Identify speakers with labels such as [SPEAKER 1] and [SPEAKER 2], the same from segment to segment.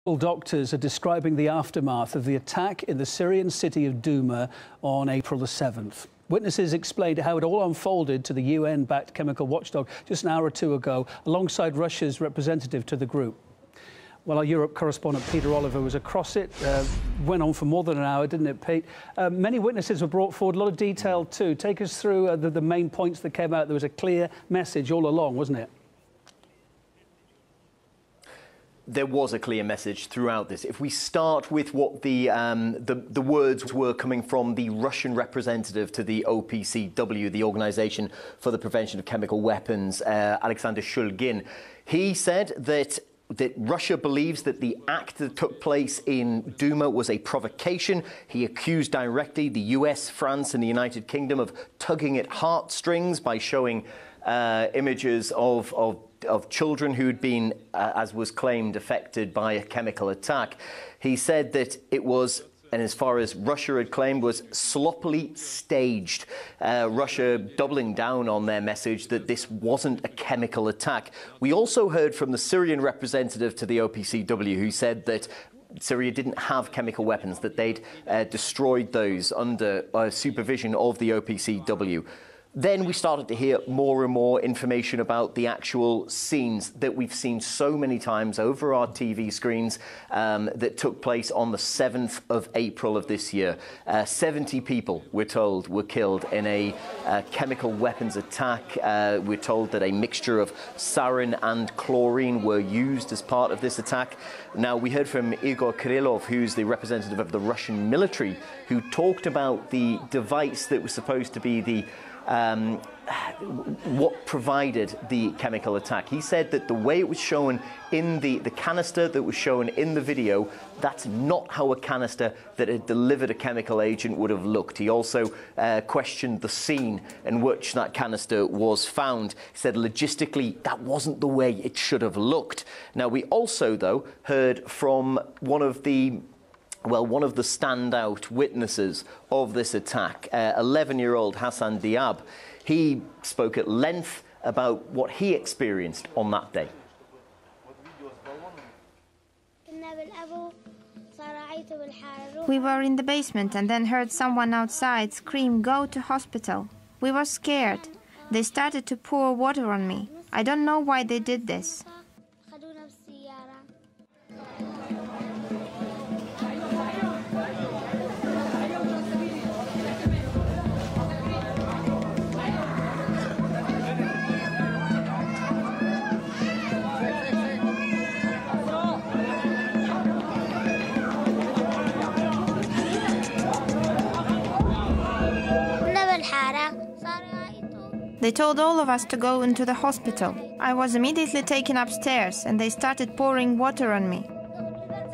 [SPEAKER 1] Doctors are describing the aftermath of the attack in the Syrian city of Douma on April the 7th. Witnesses explained how it all unfolded to the UN-backed chemical watchdog just an hour or two ago, alongside Russia's representative to the group. Well, our Europe correspondent Peter Oliver was across it. Went on for more than an hour, didn't it, Pete? Many witnesses were brought forward, a lot of detail too. Take us through the main points that came out. There was a clear message all along, wasn't it?
[SPEAKER 2] There was a clear message throughout this. If we start with what the words were coming from the Russian representative to the OPCW, the Organization for the Prevention of Chemical Weapons, Alexander Shulgin, he said that Russia believes that the act that took place in Douma was a provocation. He accused directly the US, France and the United Kingdom of tugging at heartstrings by showing images of children who'd been, as was claimed, affected by a chemical attack. He said that it was, and as far as Russia had claimed, was sloppily staged. Russia doubling down on their message that this wasn't a chemical attack. We also heard from the Syrian representative to the OPCW, who said that Syria didn't have chemical weapons, that they'd destroyed those under supervision of the OPCW. Then we started to hear more and more information about the actual scenes that we've seen so many times over our TV screens that took place on the 7th of April of this year. 70 people, we're told, were killed in a chemical weapons attack. We're told that a mixture of sarin and chlorine were used as part of this attack. Now, we heard from Igor Kirillov, who's the representative of the Russian military, who talked about the device that was supposed to be the what provided the chemical attack. He said that the way it was shown in the canister that was shown in the video, that's not how a canister that had delivered a chemical agent would have looked. He also questioned the scene in which that canister was found. He said logistically that wasn't the way it should have looked. Now, we also, though, heard from one of the standout witnesses of this attack, 11-year-old Hassan Diab. He spoke at length about what he experienced on that day.
[SPEAKER 3] We were in the basement and then heard someone outside scream, "Go to hospital." We were scared. They started to pour water on me. I don't know why they did this. They told all of us to go into the hospital. I was immediately taken upstairs and they started pouring water on me.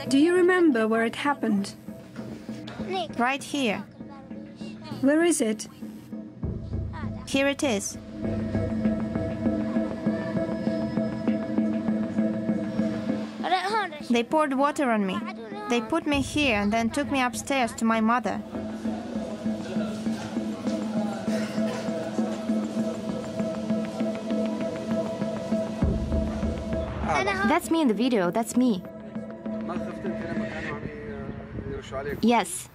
[SPEAKER 4] Do you remember where it happened?
[SPEAKER 3] Right here.
[SPEAKER 4] Where is it?
[SPEAKER 3] Here it is. They poured water on me. They put me here and then took me upstairs to my mother.
[SPEAKER 5] That's me in the video, that's me. Yes.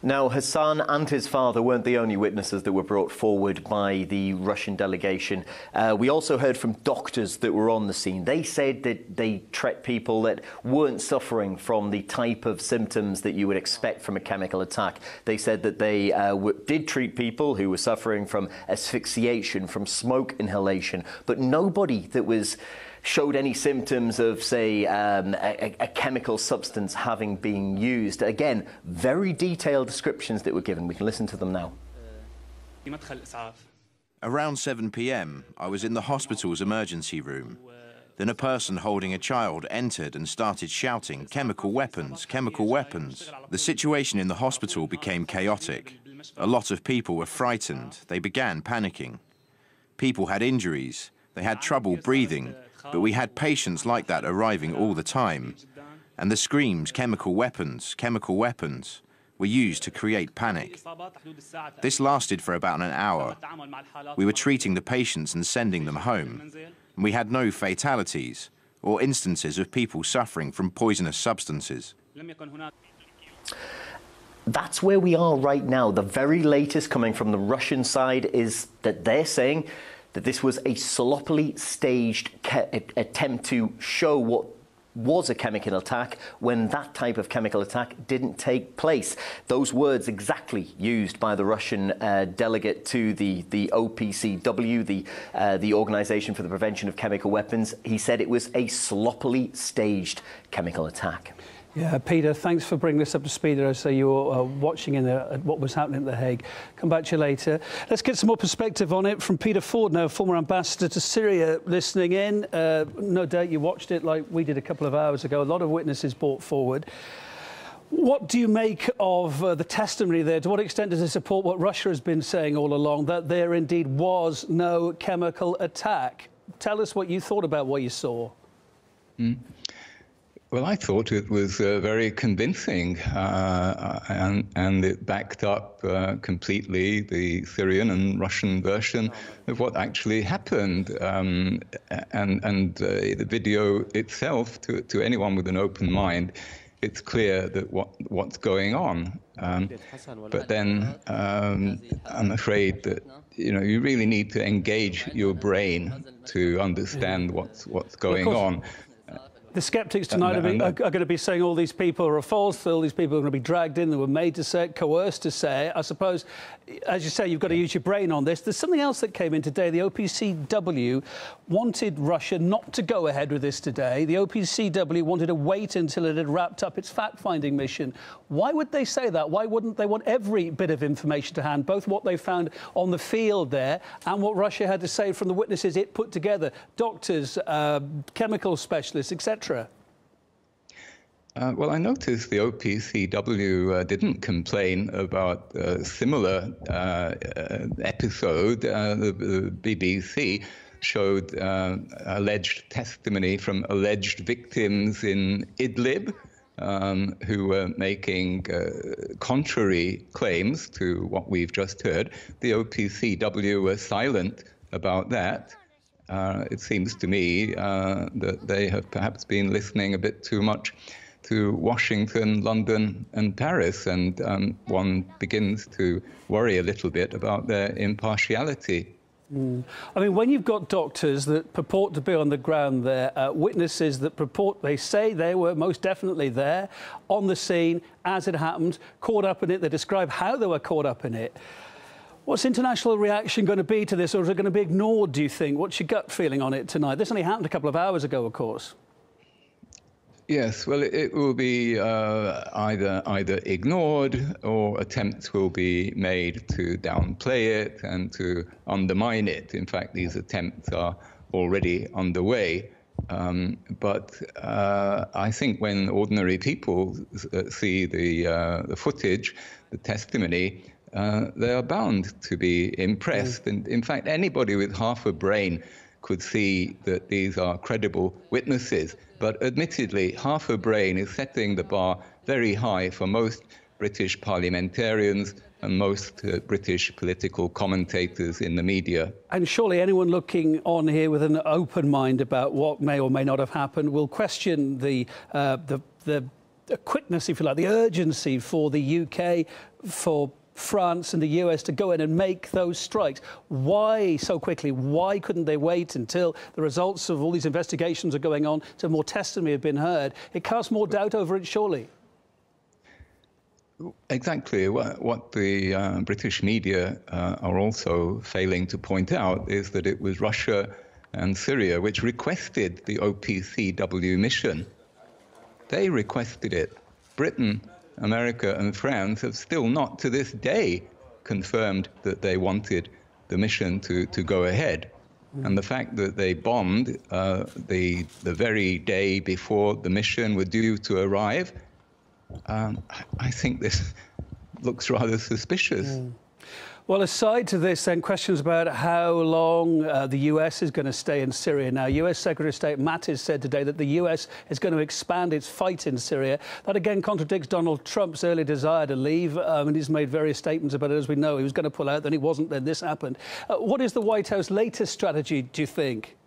[SPEAKER 2] Now, Hassan and his father weren't the only witnesses that were brought forward by the Russian delegation. We also heard from doctors that were on the scene. They said that they treated people that weren't suffering from the type of symptoms that you would expect from a chemical attack. They said that they did treat people who were suffering from asphyxiation, from smoke inhalation, but nobody that showed any symptoms of, say, a chemical substance having been used. Again, very detailed descriptions that were given. We can listen to them now.
[SPEAKER 6] Around 7 p.m, I was in the hospital's emergency room. Then a person holding a child entered and started shouting, "Chemical weapons, chemical weapons." The situation in the hospital became chaotic. A lot of people were frightened. They began panicking. People had injuries. They had trouble breathing. But we had patients like that arriving all the time. And the screams, "Chemical weapons, chemical weapons," were used to create panic. This lasted for about an hour. We were treating the patients and sending them home. We had no fatalities, or instances of people suffering from poisonous substances.
[SPEAKER 2] That's where we are right now. The very latest coming from the Russian side is that they're saying that this was a sloppily staged attempt to show what was a chemical attack when that type of chemical attack didn't take place. Those words exactly used by the Russian delegate to the OPCW, the Organization for the Prevention of Chemical Weapons. He said it was a sloppily staged chemical attack.
[SPEAKER 1] Yeah, Peter, thanks for bringing this up to speed. I say you were watching in what was happening at The Hague. Come back to you later. Let's get some more perspective on it from Peter Ford, now former ambassador to Syria, listening in. No doubt you watched it like we did a couple of hours ago. A lot of witnesses brought forward. What do you make of the testimony there? To what extent does it support what Russia has been saying all along, that there indeed was no chemical attack? Tell us what you thought about what you saw.
[SPEAKER 7] Well, I thought it was very convincing, and it backed up completely the Syrian and Russian version of what actually happened. And the video itself, to anyone with an open mind, it's clear that what's going on. But then I'm afraid that you really need to engage your brain to understand what's going on.
[SPEAKER 1] The sceptics tonight are going to be saying all these people are false, all these people are going to be dragged in, they were made to say it, coerced to say it. I suppose, as you say, you've got to use your brain on this. There's something else that came in today. The OPCW wanted Russia not to go ahead with this today. The OPCW wanted to wait until it had wrapped up its fact-finding mission. Why would they say that? Why wouldn't they want every bit of information to hand, both what they found on the field there and what Russia had to say from the witnesses it put together, doctors, chemical specialists, etc.?
[SPEAKER 7] Well, I noticed the OPCW didn't complain about a similar episode. The BBC showed alleged testimony from alleged victims in Idlib who were making contrary claims to what we've just heard. The OPCW were silent about that. It seems to me that they have perhaps been listening a bit too much to Washington, London and Paris, and one begins to worry a little bit about their impartiality.
[SPEAKER 1] I mean, when you've got doctors that purport to be on the ground there, witnesses that they say they were most definitely there, on the scene, as it happened, caught up in it, they describe how they were caught up in it. What's international reaction going to be to this, or is it going to be ignored, do you think? What's your gut feeling on it tonight? This only happened a couple of hours ago, of course.
[SPEAKER 7] Yes, well, it will be either ignored, or attempts will be made to downplay it and to undermine it. In fact, these attempts are already underway. But I think when ordinary people see the footage, the testimony, they are bound to be impressed. And in fact, anybody with half a brain could see that these are credible witnesses. But admittedly, half a brain is setting the bar very high for most British parliamentarians and most British political commentators in the media. And
[SPEAKER 1] surely anyone looking on here with an open mind about what may or may not have happened will question the quickness, if you like, the urgency for the UK, for France and the US to go in and make those strikes. Why so quickly? Why couldn't they wait until the results of all these investigations are going on, till more testimony have been heard? It casts more doubt over it, surely.
[SPEAKER 7] Exactly. What the British media are also failing to point out is that it was Russia and Syria which requested the OPCW mission. They requested it. Britain, America and France have still not to this day confirmed that they wanted the mission to go ahead. And the fact that they bombed the very day before the mission were due to arrive, I think this looks rather suspicious.
[SPEAKER 1] Well, aside to this, then, questions about how long the US is going to stay in Syria. Now, US Secretary of State Mattis said today that the US is going to expand its fight in Syria. That, again, contradicts Donald Trump's early desire to leave, and he's made various statements about it. As we know, he was going to pull out, then he wasn't, then this happened. What is the White House latest strategy, do you think?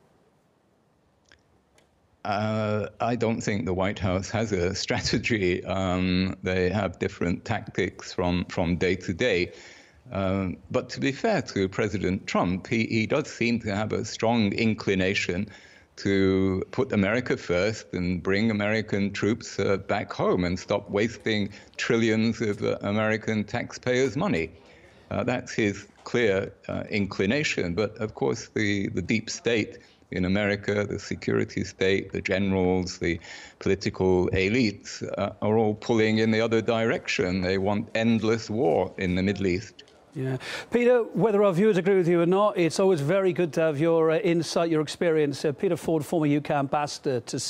[SPEAKER 7] I don't think the White House has a strategy. They have different tactics from day to day. But to be fair to President Trump, he does seem to have a strong inclination to put America first and bring American troops back home and stop wasting trillions of American taxpayers' money. That's his clear inclination. But of course, the deep state in America, the security state, the generals, the political elites are all pulling in the other direction. They want endless war in the Middle East.
[SPEAKER 1] Yeah. Peter, whether our viewers agree with you or not, it's always very good to have your insight, your experience. Peter Ford, former UK ambassador to